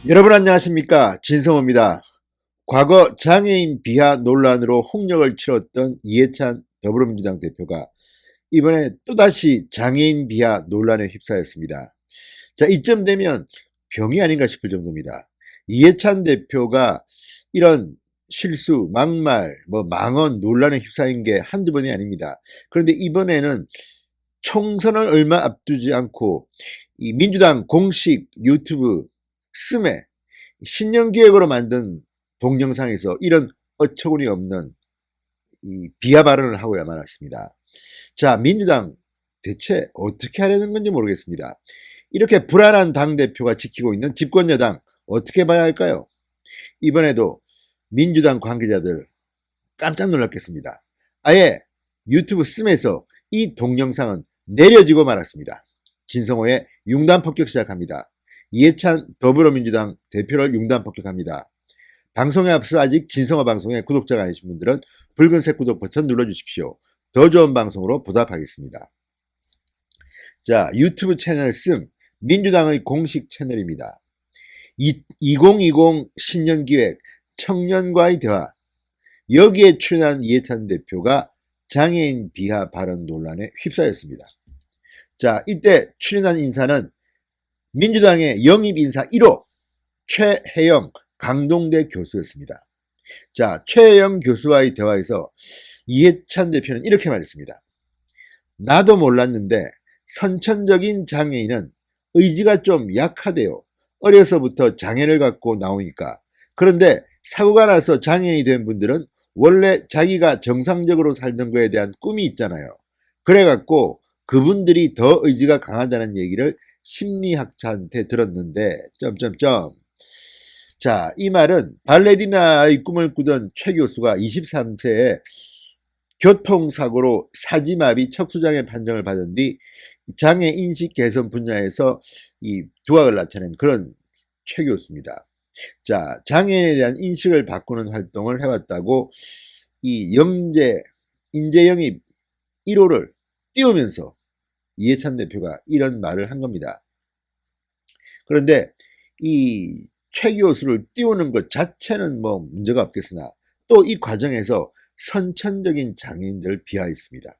여러분 안녕하십니까, 진성호입니다. 과거 장애인 비하 논란으로 홍역을 치렀던 이해찬 더불어민주당 대표가 이번에 또다시 장애인 비하 논란에 휩싸였습니다. 자, 이쯤 되면 병이 아닌가 싶을 정도입니다. 이해찬 대표가 이런 실수, 막말, 망언 논란에 휩싸인 게 한두 번이 아닙니다. 그런데 이번에는 총선을 얼마 앞두지 않고 이 민주당 공식 유튜브 스매 신년기획으로 만든 동영상에서 이런 어처구니 없는 이 비하 발언을 하고야 말았습니다. 자, 민주당 대체 어떻게 하려는 건지 모르겠습니다. 이렇게 불안한 당대표가 지키고 있는 집권여당 어떻게 봐야 할까요? 이번에도 민주당 관계자들 깜짝 놀랐겠습니다. 아예 유튜브 씀에서 이 동영상은 내려지고 말았습니다. 진성호의 융단 폭격 시작합니다. 이해찬 더불어민주당 대표를 융단 폭격합니다. 방송에 앞서 아직 진성호 방송의 구독자가 아니신 분들은 붉은색 구독 버튼 눌러주십시오. 더 좋은 방송으로 보답하겠습니다. 자, 유튜브 채널 씀 민주당의 공식 채널입니다. 2020 신년기획 청년과의 대화, 여기에 출연한 이해찬 대표가 장애인 비하 발언 논란에 휩싸였습니다. 자, 이때 출연한 인사는 민주당의 영입 인사 1호 최혜영 강동대 교수였습니다. 자, 최혜영 교수와의 대화에서 이해찬 대표는 이렇게 말했습니다. 나도 몰랐는데 선천적인 장애인은 의지가 좀 약하대요. 어려서부터 장애를 갖고 나오니까. 그런데 사고가 나서 장애인이 된 분들은 원래 자기가 정상적으로 살던 거에 대한 꿈이 있잖아요. 그래갖고 그분들이 더 의지가 강하다는 얘기를 심리학자한테 들었는데 점점점. 자, 이 말은 발레리나의 꿈을 꾸던 최 교수가 23세에 교통사고로 사지마비 척수장애 판정을 받은 뒤 장애 인식 개선 분야에서 이 두각을 나타낸 그런 최 교수입니다. 자, 장애인에 대한 인식을 바꾸는 활동을 해왔다고 이 인재 영입 1호를 띄우면서 이해찬 대표가 이런 말을 한 겁니다. 그런데 이 최 교수를 띄우는 것 자체는 문제가 없겠으나 또 이 과정에서 선천적인 장애인들을 비하했습니다.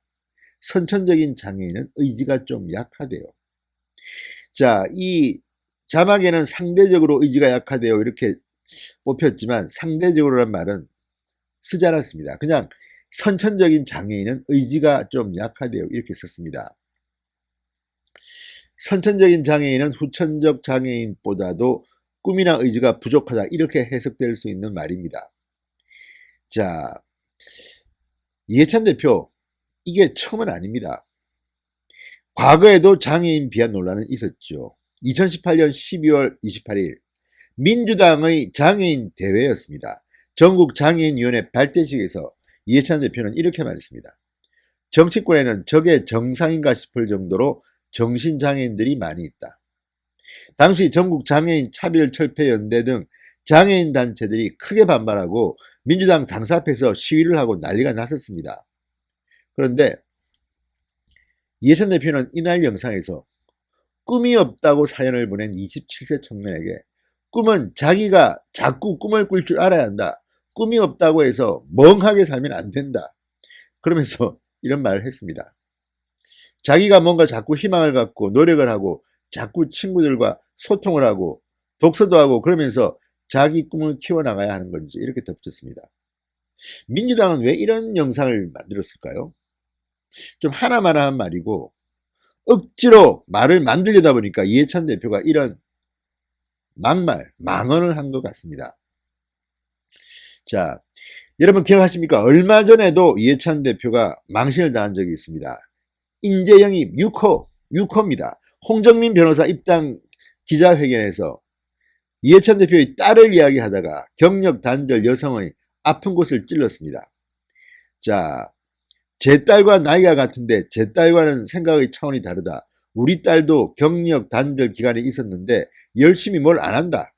선천적인 장애인은 의지가 좀 약하대요. 자, 이 자막에는 상대적으로 의지가 약하대요 이렇게 뽑혔지만 상대적으로란 말은 쓰지 않았습니다. 그냥 선천적인 장애인은 의지가 좀 약하대요 이렇게 썼습니다. 선천적인 장애인은 후천적 장애인보다도 꿈이나 의지가 부족하다 이렇게 해석될 수 있는 말입니다. 자, 이해찬 대표 이게 처음은 아닙니다. 과거에도 장애인 비하 논란은 있었죠. 2018년 12월 28일 민주당의 장애인 대회였습니다. 전국 장애인위원회 발대식에서 이해찬 대표는 이렇게 말했습니다. 정치권에는 저게 정상인가 싶을 정도로 정신장애인들이 많이 있다. 당시 전국 장애인 차별철폐연대 등 장애인 단체들이 크게 반발하고 민주당 당사 앞에서 시위를 하고 난리가 났었습니다. 그런데 이해찬 대표는 이날 영상에서 꿈이 없다고 사연을 보낸 27세 청년에게 꿈은 자기가 자꾸 꿈을 꿀 줄 알아야 한다. 꿈이 없다고 해서 멍하게 살면 안 된다. 그러면서 이런 말을 했습니다. 자기가 뭔가 자꾸 희망을 갖고 노력을 하고 자꾸 친구들과 소통을 하고 독서도 하고 그러면서 자기 꿈을 키워나가야 하는 건지 이렇게 덧붙였습니다. 민주당은 왜 이런 영상을 만들었을까요? 좀 하나마나한 말이고 억지로 말을 만들려다 보니까 이해찬 대표가 이런 망언을 한 것 같습니다. 자, 여러분 기억하십니까? 얼마 전에도 이해찬 대표가 망신을 당한 적이 있습니다. 인재영입 6호입니다. 홍정민 변호사 입당 기자회견에서 이해찬 대표의 딸을 이야기하다가 경력 단절 여성의 아픈 곳을 찔렀습니다. 자, 제 딸과 나이가 같은데 제 딸과는 생각의 차원이 다르다. 우리 딸도 경력 단절 기간에 있었는데 열심히 뭘 안 한다.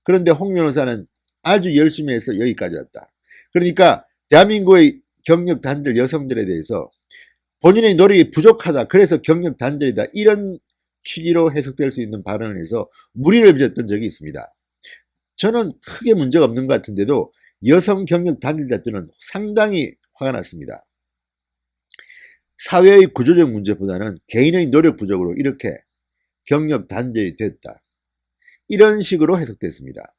그런데 홍 변호사는 아주 열심히 해서 여기까지 왔다. 그러니까 대한민국의 경력 단절 여성들에 대해서 본인의 노력이 부족하다. 그래서 경력 단절이다. 이런 취지로 해석될 수 있는 발언을 해서 물의를 빚었던 적이 있습니다. 저는 크게 문제가 없는 것 같은데도 여성 경력 단절자들은 상당히 화가 났습니다. 사회의 구조적 문제보다는 개인의 노력 부족으로 이렇게 경력 단절이 됐다. 이런 식으로 해석됐습니다.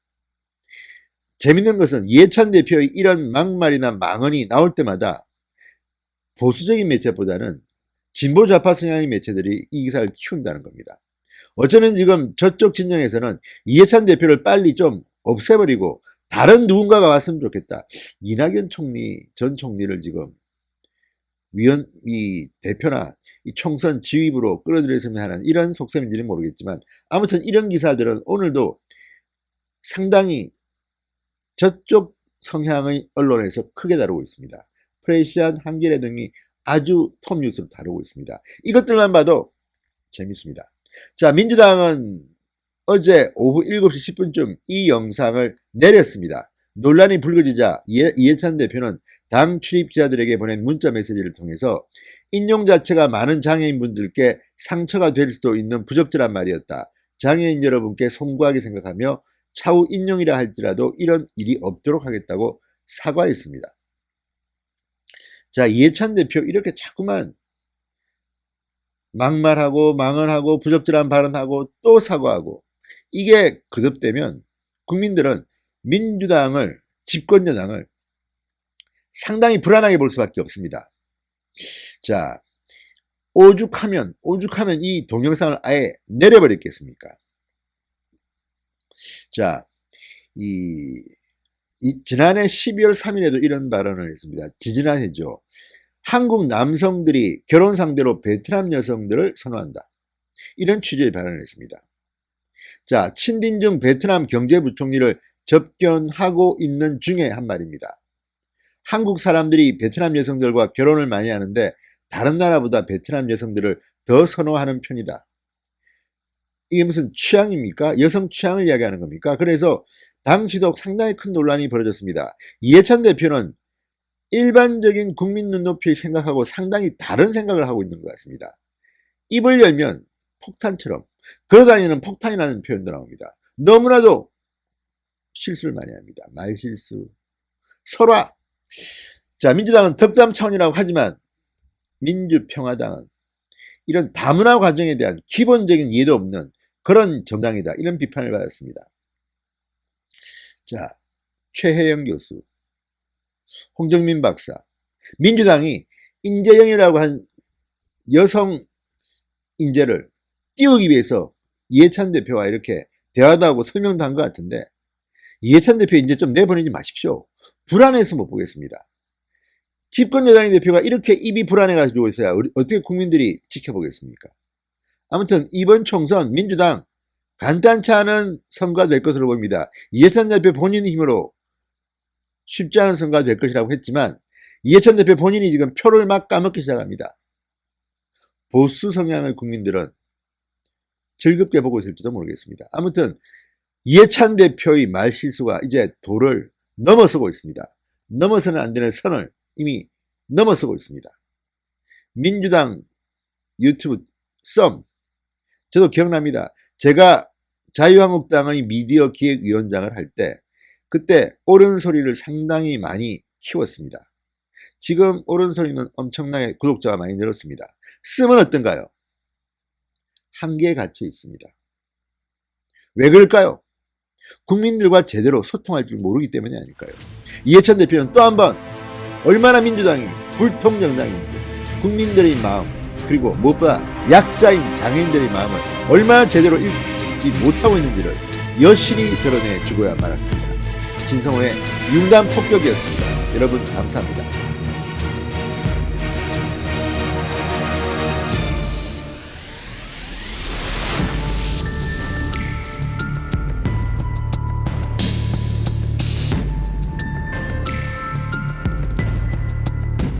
재밌는 것은 이해찬 대표의 이런 막말이나 망언이 나올 때마다 보수적인 매체보다는 진보 좌파 성향의 매체들이 이 기사를 키운다는 겁니다. 어쩌면 지금 저쪽 진영에서는 이해찬 대표를 빨리 좀 없애버리고 다른 누군가가 왔으면 좋겠다. 이낙연 전 총리를 지금 이 대표나 이 총선 지휘부로 끌어들였으면 하는 이런 속셈인지는 모르겠지만 아무튼 이런 기사들은 오늘도 상당히 저쪽 성향의 언론에서 크게 다루고 있습니다. 프레시안, 한겨레 등이 아주 톱뉴스로 다루고 있습니다. 이것들만 봐도 재밌습니다. 자, 민주당은 어제 오후 7시 10분쯤 이 영상을 내렸습니다. 논란이 불거지자 이해찬 대표는 당 출입 기자들에게 보낸 문자 메시지를 통해서 인용 자체가 많은 장애인분들께 상처가 될 수도 있는 부적절한 말이었다. 장애인 여러분께 송구하게 생각하며 차후 인용이라 할지라도 이런 일이 없도록 하겠다고 사과했습니다. 자, 이해찬 대표 이렇게 자꾸만 막말하고 망언하고 부적절한 발언하고 또 사과하고 이게 거듭되면 국민들은 민주당을 집권 여당을 상당히 불안하게 볼 수밖에 없습니다. 자, 오죽하면 이 동영상을 아예 내려버렸겠습니까? 자, 지난해 12월 3일에도 이런 발언을 했습니다. 지지난해죠. 한국 남성들이 결혼 상대로 베트남 여성들을 선호한다. 이런 취지의 발언을 했습니다. 자, 친딘중 베트남 경제부총리를 접견하고 있는 중에 한 말입니다. 한국 사람들이 베트남 여성들과 결혼을 많이 하는데 다른 나라보다 베트남 여성들을 더 선호하는 편이다. 이게 무슨 취향입니까? 여성 취향을 이야기하는 겁니까? 그래서 당시도 상당히 큰 논란이 벌어졌습니다. 이해찬 대표는 일반적인 국민 눈높이의 생각하고 상당히 다른 생각을 하고 있는 것 같습니다. 입을 열면 폭탄처럼 걸어다니는 폭탄이라는 표현도 나옵니다. 너무나도 실수를 많이 합니다. 말실수. 설화. 자, 민주당은 덕담 차원이라고 하지만 민주평화당은 이런 다문화 과정에 대한 기본적인 이해도 없는 그런 정당이다. 이런 비판을 받았습니다. 자, 최혜영 교수, 홍정민 박사, 민주당이 인재영이라고 한 여성 인재를 띄우기 위해서 이해찬 대표와 이렇게 대화도 하고 설명도 한 것 같은데 이해찬 대표 이제 좀 내보내지 마십시오. 불안해서 못 보겠습니다. 집권 여당의 대표가 이렇게 입이 불안해가지고 있어야 어떻게 국민들이 지켜보겠습니까? 아무튼 이번 총선 민주당 간단치 않은 선거가 될 것으로 보입니다. 이해찬 대표 본인 힘으로 쉽지 않은 선거가 될 것이라고 했지만 이해찬 대표 본인이 지금 표를 막 까먹기 시작합니다. 보수 성향의 국민들은 즐겁게 보고 있을지도 모르겠습니다. 아무튼 이해찬 대표의 말실수가 이제 도를 넘어서고 있습니다. 넘어서는 안 되는 선을 이미 넘어서고 있습니다. 민주당 유튜브 썸 저도 기억납니다. 제가 자유한국당의 미디어 기획위원장을 할 때 그때 옳은 소리를 상당히 많이 키웠습니다. 지금 옳은 소리는 엄청나게 구독자가 많이 늘었습니다. 씀은 어떤가요? 한계에 갇혀 있습니다. 왜 그럴까요? 국민들과 제대로 소통할 줄 모르기 때문이 아닐까요? 이해찬 대표는 또 한 번 얼마나 민주당이 불통정당인지 국민들의 마음 그리고 무엇보다 약자인 장애인들의 마음을 얼마나 제대로 읽지 못하고 있는지를 여실히 드러내 주고야 말았습니다. 진성호의 융단 폭격이었습니다. 여러분 감사합니다.